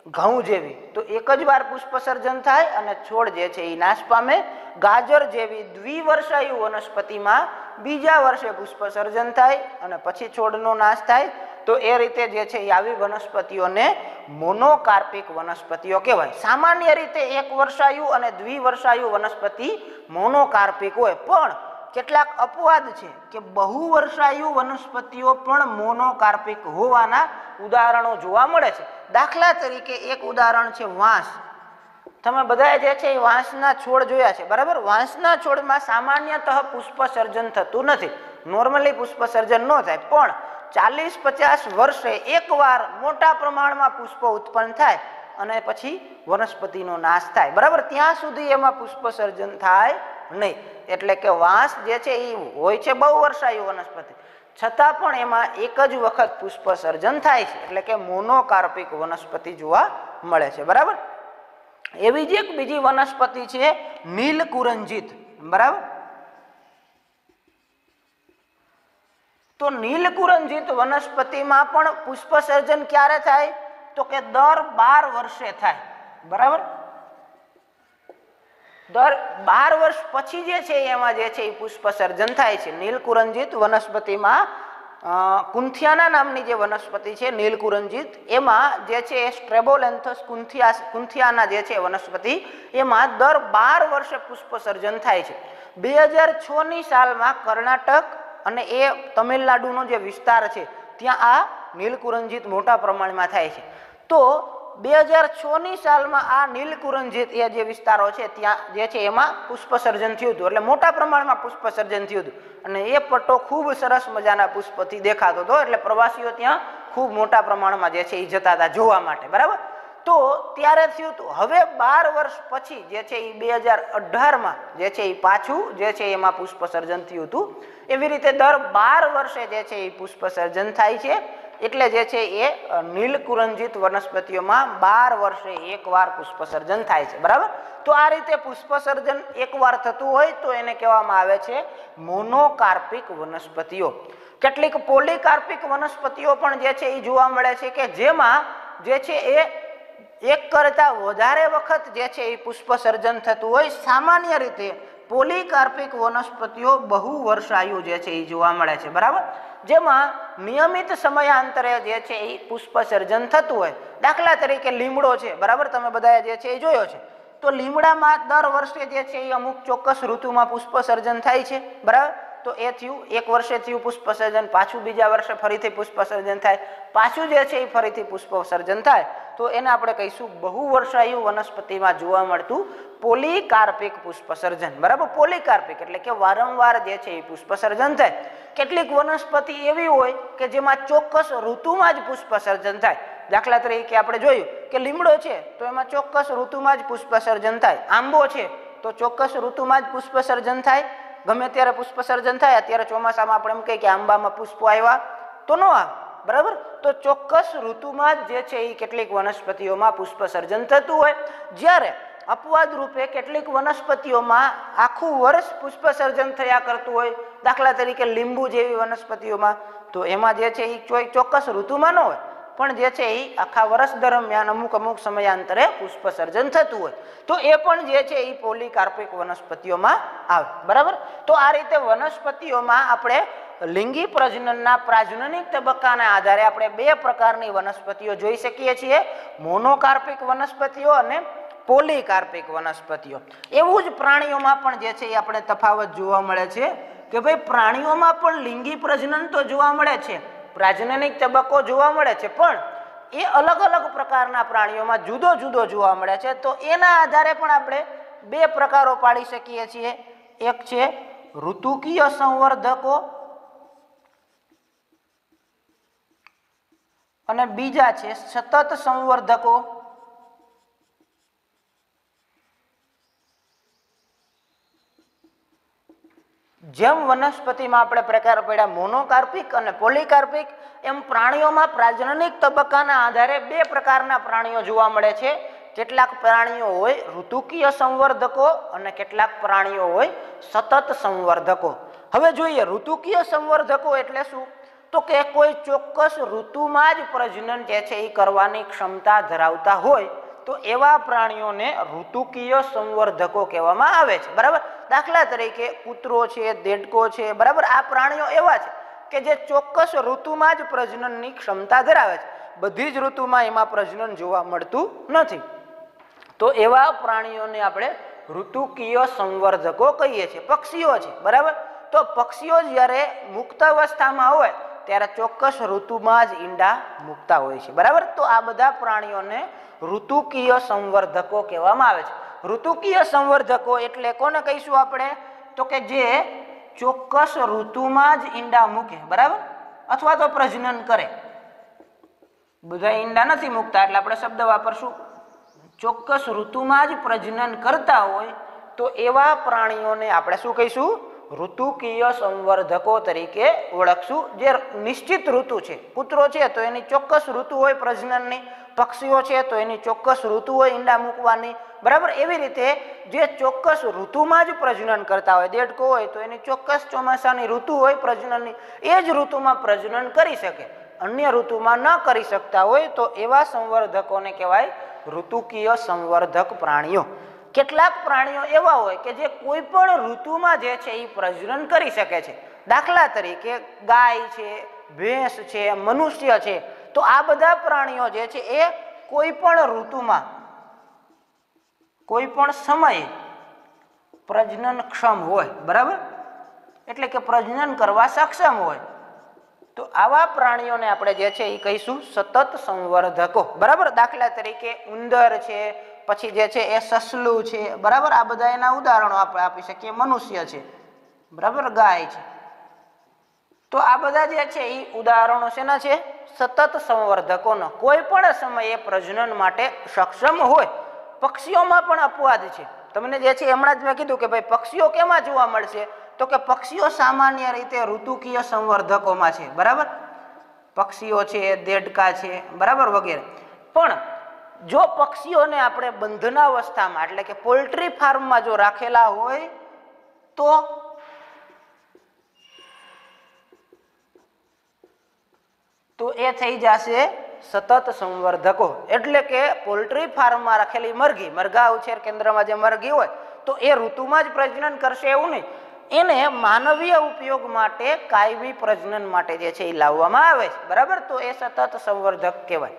ઘઉં જેવી, તો એક જ વાર પુષ્પ સર્જન થાય અને છોડ જે છે એ નાશ પામે. ગાજર જેવી દ્વિવર્ષાયુ વનસ્પતિમાં બીજા વર્ષે પુષ્પ સર્જન થાય અને પછી છોડનો નાશ થાય. તો એ રીતે જે છે એ આવી વનસ્પતિઓને મોનોકાર્પિક વનસ્પતિઓ કહેવાય. સામાન્ય રીતે એક વર્ષાયુ અને દ્વિવર્ષાયુ વનસ્પતિ મોનોકાર્પિક હોય, પણ કેટલાક અપવાદ છે કે બહુવર્ષાયુ વનસ્પતિઓ પણ મોનોકાર્પિક હોવાના ઉદાહરણો જોવા મળે છે. દાખલા તરીકે એક ઉદાહરણ છે વાંસ. તમે બધા જે છે એ વાંસના છોડ જોયા છે, બરાબર. વાંસના છોડમાં સામાન્યતઃ પુષ્પ સર્જન થતું નથી, નોર્મલી પુષ્પ સર્જન ન થાય, પણ 40-50 વર્ષે એકવાર મોટા પ્રમાણમાં પુષ્પ ઉત્પન્ન થાય અને પછી વનસ્પતિનો નાશ થાય, બરાબર. ત્યાં સુધી એમાં પુષ્પ સર્જન થાય નહીં. એટલે કે વાંસ જે છે એ હોય છે બહુવર્ષાયુ વનસ્પતિ, છતાં પણ એમાં એક જ વખત પુષ્પ સર્જન થાય છે, એટલે કે મોનોકાર્પિક વનસ્પતિ જોવા મળે છે, બરાબર. એવી જ એક બીજી વનસ્પતિ છે નીલકુરંજિત, બરાબર. તો નીલકુરંજિત વનસ્પતિમાં પણ પુષ્પ સર્જન ક્યારે થાય? તો કે દર 12 વર્ષે થાય, બરાબર. દર 12 વર્ષ પછી જે છે એમાં જે છે એ પુષ્પ સર્જન થાય છે. નીલકુરંજિત વનસ્પતિમાં કુંથિયાના નામની જે વનસ્પતિ છે નીલકુરંજિત, એમાં જે છે સ્ટ્રેબોલેન્થસ કુંથિયાના જે છે વનસ્પતિ, એમાં દર 12 વર્ષે પુષ્પ સર્જન થાય છે. 2006ની સાલમાં કર્ણાટક અને એ તમિલનાડુનો જે વિસ્તાર છે ત્યાં આ નીલકુરંજિત મોટા પ્રમાણમાં થાય છે. તો 2006ની સાલમાં આ નીલકુરંજિત એ જે વિસ્તારો છે ત્યાં જે છે એમાં પુષ્પ સર્જન થયું હતું, એટલે મોટા પ્રમાણમાં પુષ્પ સર્જન થયું હતું, અને એ પટ્ટો ખૂબ સરસ મજાના પુષ્પથી દેખાતો હતો, એટલે પ્રવાસીઓ ત્યાં ખૂબ મોટા પ્રમાણમાં જે છે એ જતા હતા જોવા માટે, બરાબર. તો ત્યારે થયું હતું. હવે 12 વર્ષ પછી જે છે એ 2018માં જે છે એ પાછું જે છે એમાં પુષ્પ સર્જન થયું હતું. એવી રીતે દર 12 વર્ષે જે છે એ પુષ્પ સર્જન થાય છે, એટલે જે છે એ નીલકુરંજિત વનસ્પતિઓમાં 12 વર્ષે એકવાર પુષ્પ સર્જન થાય છે, બરાબર. તો આ રીતે પુષ્પ સર્જન એકવાર થતું હોય તો એને કહેવામાં આવે છે મોનોકાર્પિક વનસ્પતિઓ. કેટલીક પોલીકાર્પિક વનસ્પતિઓ પણ જે છે એ જોવા મળે છે કે જેમાં જે છે એ એક કરતા વધારે વખત જે છે એ પુષ્પ સર્જન થતું હોય. સામાન્ય રીતે પોલીકાર્પિક વનસ્પતિઓ બહુવર્ષાયુ જે છે એ જોવા મળે છે, બરાબર. જેમાં નિયમિત સમયાંતરે જે છે એ પુષ્પ સર્જન થતું હોય. દાખલા તરીકે લીમડો છે, બરાબર. તમે બધા જે છે એ જોયો છે. તો લીમડામાં દર વર્ષે જે છે એ અમુક ચોક્કસ ઋતુમાં પુષ્પ સર્જન થાય છે, બરાબર. તો એ થયું, એક વર્ષે થયું પુષ્પ સર્જન, પાછું બીજા વર્ષે ફરીથી પુષ્પ સર્જન થાય, પાછું જે છે એ ફરીથી પુષ્પ સર્જન થાય, તો એને આપણે કહીશું બહુવર્ષાયુ વનસ્પતિમાં જોવા મળતું પોલીકાર્પિક પુષ્પ સર્જન, બરાબર. પોલીકાર્પિક એટલે કે વારંવાર જે છે એ પુષ્પ સર્જન થાય. કેટલીક વનસ્પતિ એવી હોય કે જેમાં ચોક્કસ ઋતુમાં જ પુષ્પ સર્જન થાય. દાખલા તરીકે આપણે જોયું કે લીમડો છે તો એમાં ચોક્કસ ઋતુમાં જ પુષ્પ સર્જન થાય. આંબો છે તો ચોક્કસ ઋતુમાં જ પુષ્પ સર્જન થાય. ગમે ત્યારે પુષ્પ સર્જન થાય. અત્યારે ચોમાસામાં આપણે એમ કહીએ કે આંબામાં પુષ્પો આવ્યા તો ન આવે, બરાબર. તો ચોક્કસ ઋતુમાં જ જે છે એ કેટલીક વનસ્પતિઓમાં પુષ્પ સર્જન થતું હોય, જ્યારે અપવાદ રૂપે કેટલીક વનસ્પતિઓમાં આખું વર્ષ પુષ્પ સર્જન થયા કરતું હોય. દાખલા તરીકે લીંબુ જેવી વનસ્પતિઓમાં તો એમાં જે છે એ ચોક્કસ ઋતુમાં ન હોય, પણ જે છે એ આખા વર્ષ દરમિયાન અમુક સમયાંતરે પુષ્પ સર્જન થતું હોય. તો એ પણ જે છે એ પોલીકાર્પિક વનસ્પતિઓમાં આવે, બરાબર. તો આ રીતે વનસ્પતિઓમાં આપણે લિંગી પ્રજનનના પ્રાજનનિક તબક્કાના આધારે આપણે બે પ્રકારની વનસ્પતિઓ જોઈ શકીએ છીએ, મોનોકાર્પિક વનસ્પતિઓ અને પોલીકાર્પિક વનસ્પતિઓ. એવું જ પ્રાણીઓમાં પણ જે છે એ આપણે તફાવત જોવા મળે છે કે ભાઈ પ્રાણીઓમાં પણ લિંગી પ્રજનન તો જોવા મળે છે, પ્રાજનનિક તબક્કો જોવા મળે છે, પણ એ અલગ અલગ પ્રકારના પ્રાણીઓમાં જુદો જુદો જોવા મળે છે. તો એના આધારે પણ આપણે બે પ્રકારો પાડી શકીએ છીએ. એક છે ઋતુકીય સંવર્ધકો અને બીજા છે સતત સંવર્ધકો. જેમ વનસ્પતિમાં આપણે પ્રકાર પડ્યા મોનોકાર્પિક અને પોલીકાર્પિક, એમ પ્રાણીઓમાં પ્રાજનનિક તબક્કાના આધારે બે પ્રકારના પ્રાણીઓ જોવા મળે છે. કેટલાક પ્રાણીઓ હોય ઋતુકીય સંવર્ધકો અને કેટલાક પ્રાણીઓ હોય સતત સંવર્ધકો. હવે જોઈએ ઋતુકીય સંવર્ધકો એટલે શું, તો કે કોઈ ચોક્કસ ઋતુમાં જ પ્રજનન જે છે એ કરવાની ક્ષમતા ધરાવતા હોય તો એવા પ્રાણીઓને ઋતુકીય સંવર્ધકો કહેવામાં આવે છે, બરાબર. દાખલા તરીકે કૂતરો છે, દેડકો છે, બરાબર. આ પ્રાણીઓ એવા છે કે જે ચોક્કસ ઋતુમાં જ પ્રજનનની ક્ષમતા ધરાવે છે, બધી જ ઋતુમાં એમાં પ્રજનન જોવા મળતું નથી. તો એવા પ્રાણીઓને આપણે ઋતુકીય સંવર્ધકો કહીએ છીએ. પક્ષીઓ છે, બરાબર. તો પક્ષીઓ જ્યારે મુક્ત અવસ્થામાં હોય ત્યારે ચોક્કસ ઋતુમાં જ ઈંડા મૂકતા હોય છે, બરાબર. તો આ બધા પ્રાણીઓને ઋતુકીય સંવર્ધકો કહેવામાં આવે છે. ઋતુકીય સંવર્ધકો એટલે કોને કહીશું આપણે, તો કે જે ચોક્કસ ઋતુમાં જ ઈંડા મૂકે, બરાબર, અથવા તો પ્રજનન કરે. બધા ઈંડા નથી મૂકતા એટલે આપણે શબ્દ વાપરશું ચોક્કસ ઋતુમાં જ પ્રજનન કરતા હોય તો એવા પ્રાણીઓને આપણે શું કહીશું, ઋતુકીય સંવર્ધકો તરીકે ઓળખશું. જે નિશ્ચિત ઋતુ છે, કૂતરો છે તો એની ચોક્કસ ઋતુ હોય પ્રજનનની, પક્ષીઓ છે તો એની ચોક્કસ ઋતુ હોય ઈંડા મૂકવાની, બરાબર. એવી રીતે જે ચોક્કસ ઋતુમાં જ પ્રજનન કરતા હોય, દેડકો હોય તો એની ચોક્કસ ચોમાસાની ઋતુ હોય પ્રજનનની, એ જ ઋતુમાં પ્રજનન કરી શકે, અન્ય ઋતુમાં ન કરી શકતા હોય તો એવા સંવર્ધકોને કહેવાય ઋતુકીય સંવર્ધક પ્રાણીઓ. કેટલાક પ્રાણીઓ એવા હોય કે જે કોઈ પણ ઋતુમાં જે છે એ પ્રજનન કરી શકે છે. દાખલા તરીકે ગાય છે, ભેંસ છે, મનુષ્ય છે. તો આ બધા પ્રાણીઓ જે છે એ કોઈ પણ ઋતુમાં કોઈ પણ સમયે પ્રજનન ક્ષમ હોય, બરાબર, એટલે કે પ્રજનન કરવા સક્ષમ હોય. તો આવા પ્રાણીઓને આપણે જે છે એ કહીશું સતત સંવર્ધકો, બરાબર. દાખલા તરીકે ઉંદર છે, પછી જે છે એ સસલું છે, બરાબર. આ બધા એના ઉદાહરણો આપણે આપી શકીએ. મનુષ્ય છે, બરાબર, ગાય છે. તો આ બધા જે છે એ ઉદાહરણો શેના છે, સતત સંવર્ધકોનો, કોઈ પણ સમયે પ્રજનન માટે સક્ષમ હોય. પક્ષીઓમાં પણ અપવાદ છે. તમને જે છે હમણાં જ મેં કીધું કે ભાઈ પક્ષીઓ કેમાં જોવા મળશે, તો કે પક્ષીઓ સામાન્ય રીતે ઋતુકીય સંવર્ધકોમાં છે, બરાબર. પક્ષીઓ છે, દેડકા છે, બરાબર, વગેરે. પણ જો પક્ષીઓને આપણે બંધનાવસ્થામાં એટલે કે પોલ્ટ્રી ફાર્મમાં જો રાખેલા હોય તો એ થઈ જશે સતત સંવર્ધકો. એટલે કે પોલ્ટ્રી ફાર્મમાં રાખેલી મરઘી, મરઘા ઉછેર કેન્દ્રમાં જે મરઘી હોય તો એ ઋતુમાં જ પ્રજનન કરશે એવું નહીં, એને માનવીય ઉપયોગ માટે કાયમી પ્રજનન માટે જે છે એ લાવવામાં આવે છે, બરાબર. તો એ સતત સંવર્ધક કહેવાય.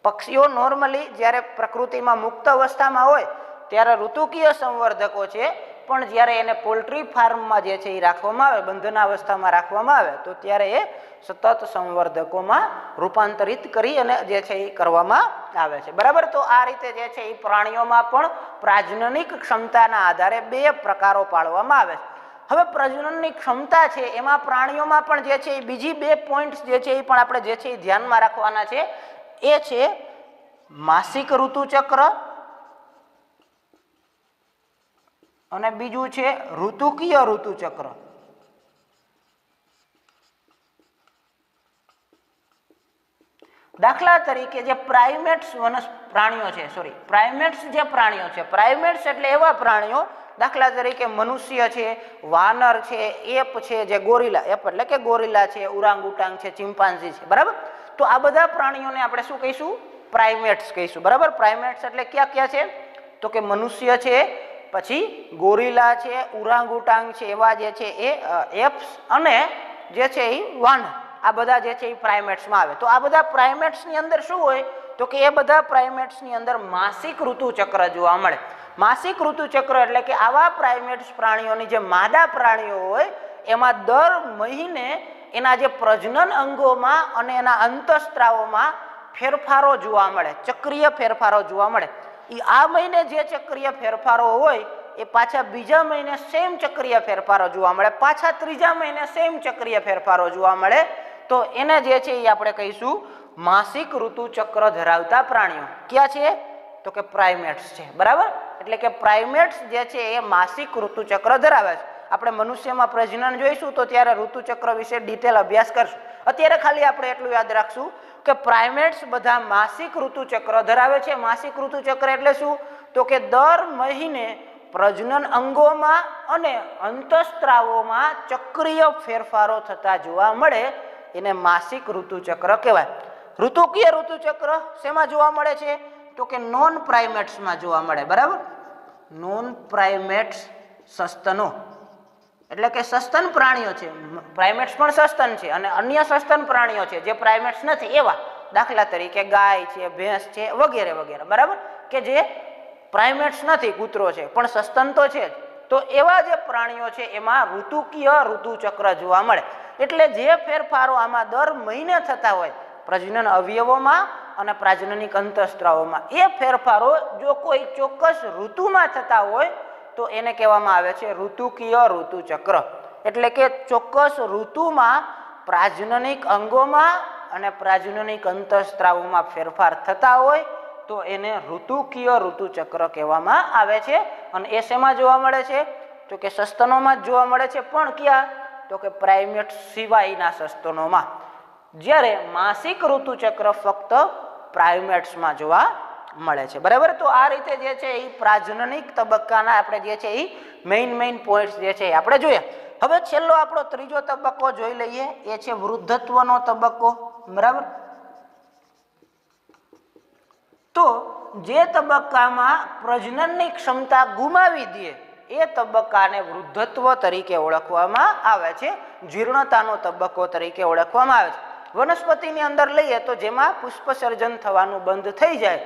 પક્ષીઓ નોર્મલી જ્યારે પ્રકૃતિમાં મુક્ત અવસ્થામાં હોય ત્યારે ઋતુકીય સંવર્ધકો છે, પણ જ્યારે એને પોલ્ટ્રી ફાર્મમાં જે છે એ રાખવામાં આવે, બંધનાવસ્થામાં રાખવામાં આવે તો ત્યારે એ સતત સંવર્ધકોમાં રૂપાંતરિત કરી અને જે છે એ કરવામાં આવે છે, બરાબર. તો આ રીતે જે છે એ પ્રાણીઓમાં પણ પ્રાજનનિક ક્ષમતાના આધારે બે પ્રકારો પાડવામાં આવે છે. હવે પ્રજનનની ક્ષમતા છે એમાં પ્રાણીઓમાં પણ જે છે એ બીજી બે પોઈન્ટ્સ જે છે એ પણ આપણે જે છે એ ધ્યાનમાં રાખવાના છે. એ છે માસિક ઋતુચક્ર અને બીજું છે ઋતુકીય ઋતુચક્ર. દાખલા તરીકે જે પ્રાઇમેટ્સ પ્રાણીઓ છે, પ્રાઇમેટ્સ જે પ્રાણીઓ છે, પ્રાઇમેટ્સ એટલે એવા પ્રાણીઓ, દાખલા તરીકે મનુષ્ય છે, વાનર છે, એપ છે, જે ગોરીલા, એપ એટલે કે ગોરીલા છે, ઉરાંગુટાંગ છે, ચિમ્પાન્ઝી છે, બરાબર. તો આ બધા પ્રાણીઓને આપણે શું કહીશું? પ્રાઇમેટ્સ કહીશું, બરાબર. પ્રાઇમેટ્સ એટલે ક્યાં ક્યાં છે? તો કે મનુષ્ય છે, પછી ગોરીલા છે, ઉરાંગુટાંગ છે, એવા જે છે એ એપ્સ, અને જે છે એ વાનર, આ બધા જે છે એ પ્રાઇમેટ્સમાં આવે. તો આ બધા પ્રાઇમેટ્સની અંદર શું હોય? તો કે એ બધા પ્રાઇમેટ્સની અંદર માસિક ઋતુચક્ર જોવા મળે. માસિક ઋતુચક્ર એટલે કે આવા પ્રાઇમેટ્સ પ્રાણીઓની જે માદા પ્રાણીઓ હોય એમાં દર મહિને એના જે પ્રજનન અંગોમાં અને એના અંતઃસ્ત્રાવોમાં ફેરફારો જોવા મળે, ચક્રીય ફેરફારો જોવા મળે. આ મહિને જે ચક્રીય ફેરફારો હોય એ પાછા બીજા મહિને સેમ ચક્રીય ફેરફારો જોવા મળે, પાછા ત્રીજા મહિને સેમ ચક્રીય ફેરફારો જોવા મળે. તો એને જે છે એ આપણે કહીશું માસિક ઋતુચક્ર ધરાવતા પ્રાણીઓ. ક્યાં છે? તો કે પ્રાઇમેટ્સ છે, બરાબર. એટલે કે પ્રાઇમેટ્સ જે છે એ માસિક ઋતુચક્ર ધરાવે છે. આપણે મનુષ્યમાં પ્રજનન જોઈશું તો ત્યારે ઋતુચક્ર વિશે ડિટેલ અભ્યાસ કરશું. અત્યારે ખાલી આપણે એટલું યાદ રાખશું કે પ્રાઇમેટ્સ બધા માસિક ઋતુચક્ર ધરાવે છે. માસિક ઋતુચક્ર એટલે શું? તો કે દર મહિને પ્રજનન અંગોમાં અને અંતઃસ્ત્રાવોમાં ચક્રીય ફેરફારો થતા જોવા મળે, એને માસિક ઋતુચક્ર કહેવાય. ઋતુકીય ઋતુચક્ર શેમાં જોવા મળે છે? તો કે નોન પ્રાઇમેટ્સમાં જોવા મળે, બરાબર. નોન પ્રાઇમેટ્સ સસ્તનો એટલે કે સસ્તન પ્રાણીઓ છે. પ્રાઇમેટ્સ પણ સસ્તન છે અને અન્ય સસ્તન પ્રાણીઓ છે જે પ્રાઇમેટ્સ નથી એવા, દાખલા તરીકે ગાય છે, ભેંસ છે, વગેરે વગેરે, બરાબર. કે જે પ્રાઇમેટ્સ નથી, કૂતરો છે પણ સસ્તન તો છે જ. તો એવા જે પ્રાણીઓ છે એમાં ઋતુકીય ઋતુચક્ર જોવા મળે. એટલે જે ફેરફારો આમાં દર મહિને થતા હોય પ્રજનન અવયવોમાં અને પ્રજનનિક અંતઃસ્ત્રાવોમાં, એ ફેરફારો જો કોઈ ચોક્કસ ઋતુમાં થતા હોય તો એને કહેવામાં આવે છે ઋતુકીય ઋતુચક્ર. એટલે કે ચોક્કસ ઋતુમાં પ્રજનનિક અંગોમાં અને પ્રજનનિક અંતઃસ્ત્રાવોમાં ફેરફાર થતા હોય તો એને ઋતુકીય ઋતુચક્ર કહેવામાં આવે છે. અને એ શેમાં જોવા મળે છે? તો કે સસ્તનોમાં જ જોવા મળે છે. પણ ક્યાં? તો કે પ્રાઇમેટ્સ સિવાયના સસ્તનોમાં. જ્યારે માસિક ઋતુચક્ર ફક્ત પ્રાઇમેટ્સમાં જોવા મળે છે, બરાબર. તો આ રીતે જે છે એ પ્રજનનિક તબક્કાના આપણે જે છે એ મેઇન પોઈન્ટ્સ જે છે એ આપણે જોયા. હવે છેલ્લો આપણો ત્રીજો તબક્કો જોઈ લઈએ, એ છે વૃદ્ધત્વનો તબક્કો, બરાબર. તો જે તબક્કામાં પ્રજનનની ક્ષમતા ગુમાવી દે એ તબક્કાને વૃદ્ધત્વ તરીકે ઓળખવામાં આવે છે, જીર્ણતાનો તબક્કો તરીકે ઓળખવામાં આવે છે. વનસ્પતિની અંદર લઈએ તો જેમાં પુષ્પસર્જન થવાનું બંધ થઈ જાય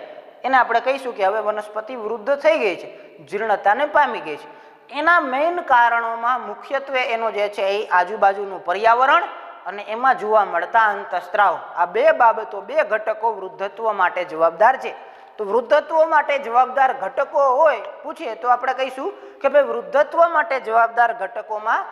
એને આપણે કહીશું કે હવે વનસ્પતિ વૃદ્ધ થઈ ગઈ છે, જીર્ણતાને પામી ગઈ છે. એના મેઇન કારણોમાં મુખ્યત્વે એનો જે છે એ આજુબાજુનું પર્યાવરણ અને એમાં જોવા મળતા અંતઃસ્ત્રાવ, આ બે બાબતો, બે ઘટકો વૃદ્ધત્વ માટે જવાબદાર છે. તો વૃદ્ધત્વ માટે જવાબદાર ઘટકો હોય પૂછીએ તો આપણે કહીશું કે ભાઈ વૃદ્ધત્વ માટે જવાબદાર ઘટકોમાં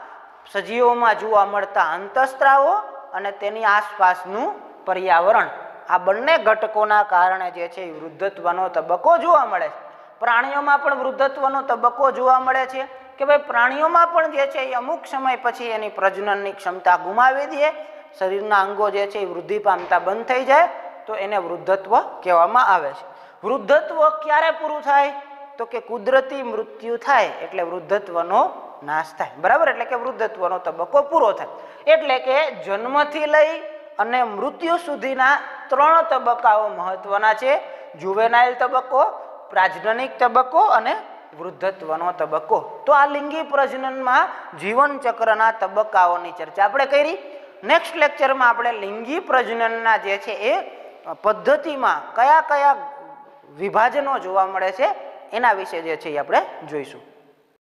સજીવોમાં જોવા મળતા અંતઃસ્ત્રાવો અને તેની આસપાસનું પર્યાવરણ, આ બંને ઘટકોના કારણે જે છે એ વૃદ્ધત્વનો તબક્કો જોવા મળે છે. પ્રાણીઓમાં પણ વૃદ્ધત્વનો તબક્કો જોવા મળે છે કે ભાઈ પ્રાણીઓમાં પણ જે છે એ અમુક સમય પછી એની પ્રજનનની ક્ષમતા ગુમાવી દે, શરીરના અંગો જે છે એ વૃદ્ધિ પામતા બંધ થઈ જાય તો એને વૃદ્ધત્વ કહેવામાં આવે છે. વૃદ્ધત્વ ક્યારે પૂરું થાય? તો કે કુદરતી મૃત્યુ થાય એટલે વૃદ્ધત્વનો નાશ થાય, બરાબર. એટલે કે વૃદ્ધત્વનો તબક્કો પૂરો થાય. એટલે કે જન્મથી લઈ અને મૃત્યુ સુધીના 3 તબક્કાઓ મહત્વના છે: જુવેનાઇલ તબક્કો, પ્રજનનિક તબક્કો અને વૃદ્ધત્વનો તબક્કો. તો આ લિંગી પ્રજનનમાં જીવન ચક્રના તબક્કાઓની ચર્ચા આપણે કરી. નેક્સ્ટ લેક્ચરમાં આપણે લિંગી પ્રજનનના જે છે એ પદ્ધતિમાં કયા કયા વિભાજનો જોવા મળે છે એના વિશે જે છે એ આપણે જોઈશું.